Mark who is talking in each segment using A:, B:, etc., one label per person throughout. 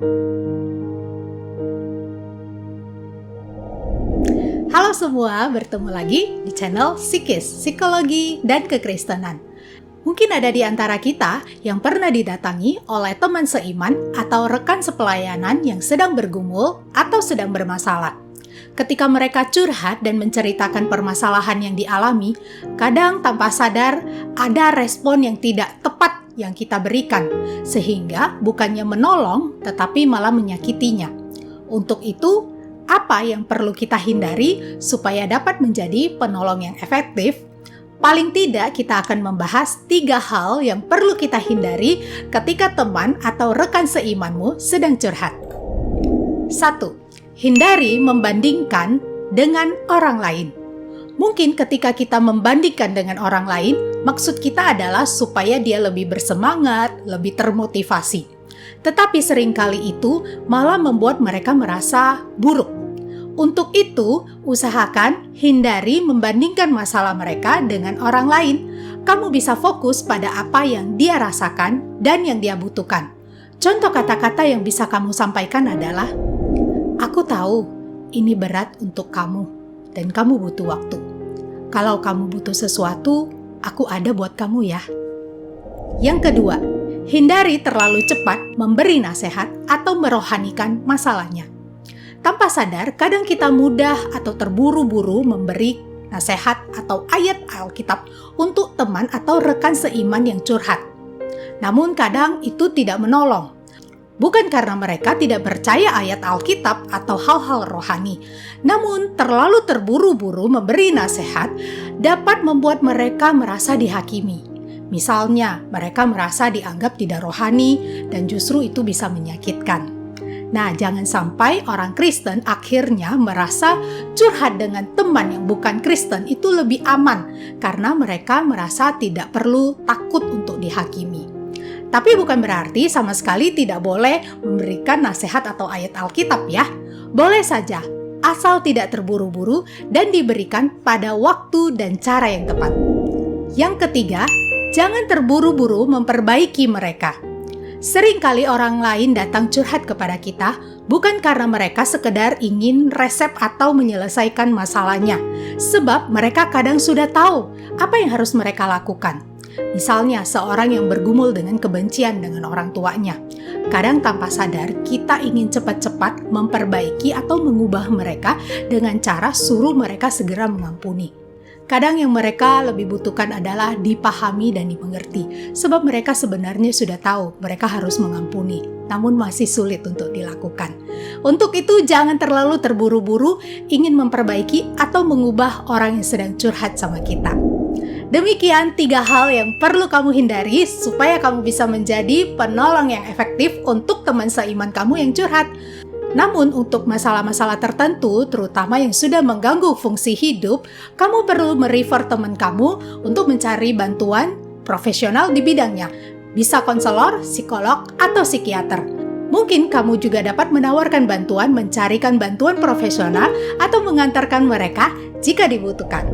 A: Halo semua, bertemu lagi di channel Psikis, Psikologi dan Kekristenan. Mungkin ada di antara kita yang pernah didatangi oleh teman seiman atau rekan sepelayanan yang sedang bergumul atau sedang bermasalah. Ketika mereka curhat dan menceritakan permasalahan yang dialami, kadang tanpa sadar ada respon yang tidak tepat yang kita berikan, sehingga bukannya menolong tetapi malah menyakitinya. Untuk itu, apa yang perlu kita hindari supaya dapat menjadi penolong yang efektif? Paling tidak kita akan membahas 3 hal yang perlu kita hindari ketika teman atau rekan seimanmu sedang curhat. 1. Hindari membandingkan dengan orang lain. Mungkin ketika kita membandingkan dengan orang lain, maksud kita adalah supaya dia lebih bersemangat, lebih termotivasi. Tetapi seringkali itu malah membuat mereka merasa buruk. Untuk itu, usahakan hindari membandingkan masalah mereka dengan orang lain. Kamu bisa fokus pada apa yang dia rasakan dan yang dia butuhkan. Contoh kata-kata yang bisa kamu sampaikan adalah, "Aku tahu ini berat untuk kamu dan kamu butuh waktu. Kalau kamu butuh sesuatu, aku ada buat kamu ya." Yang kedua, hindari terlalu cepat memberi nasihat atau merohanikan masalahnya. Tanpa sadar, kadang kita mudah atau terburu-buru memberi nasihat atau ayat Alkitab untuk teman atau rekan seiman yang curhat. Namun kadang itu tidak menolong. Bukan karena mereka tidak percaya ayat Alkitab atau hal-hal rohani, namun terlalu terburu-buru memberi nasihat dapat membuat mereka merasa dihakimi. Misalnya, mereka merasa dianggap tidak rohani dan justru itu bisa menyakitkan. Nah, jangan sampai orang Kristen akhirnya merasa curhat dengan teman yang bukan Kristen itu lebih aman karena mereka merasa tidak perlu takut untuk dihakimi. Tapi bukan berarti sama sekali tidak boleh memberikan nasihat atau ayat Alkitab ya. Boleh saja, asal tidak terburu-buru dan diberikan pada waktu dan cara yang tepat. Yang ketiga, jangan terburu-buru memperbaiki mereka. Seringkali orang lain datang curhat kepada kita bukan karena mereka sekedar ingin resep atau menyelesaikan masalahnya, sebab mereka kadang sudah tahu apa yang harus mereka lakukan. Misalnya, seorang yang bergumul dengan kebencian dengan orang tuanya. Kadang tanpa sadar, kita ingin cepat-cepat memperbaiki atau mengubah mereka dengan cara suruh mereka segera mengampuni. Kadang yang mereka lebih butuhkan adalah dipahami dan dimengerti, sebab mereka sebenarnya sudah tahu mereka harus mengampuni, namun masih sulit untuk dilakukan. Untuk itu, jangan terlalu terburu-buru ingin memperbaiki atau mengubah orang yang sedang curhat sama kita. Demikian 3 hal yang perlu kamu hindari supaya kamu bisa menjadi penolong yang efektif untuk teman seiman kamu yang curhat. Namun untuk masalah-masalah tertentu, terutama yang sudah mengganggu fungsi hidup, kamu perlu merefer teman kamu untuk mencari bantuan profesional di bidangnya. Bisa konselor, psikolog, atau psikiater. Mungkin kamu juga dapat menawarkan bantuan mencarikan bantuan profesional atau mengantarkan mereka jika dibutuhkan.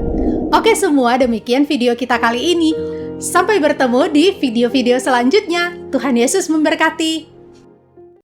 A: Oke semua, demikian video kita kali ini. Sampai bertemu di video-video selanjutnya. Tuhan Yesus memberkati.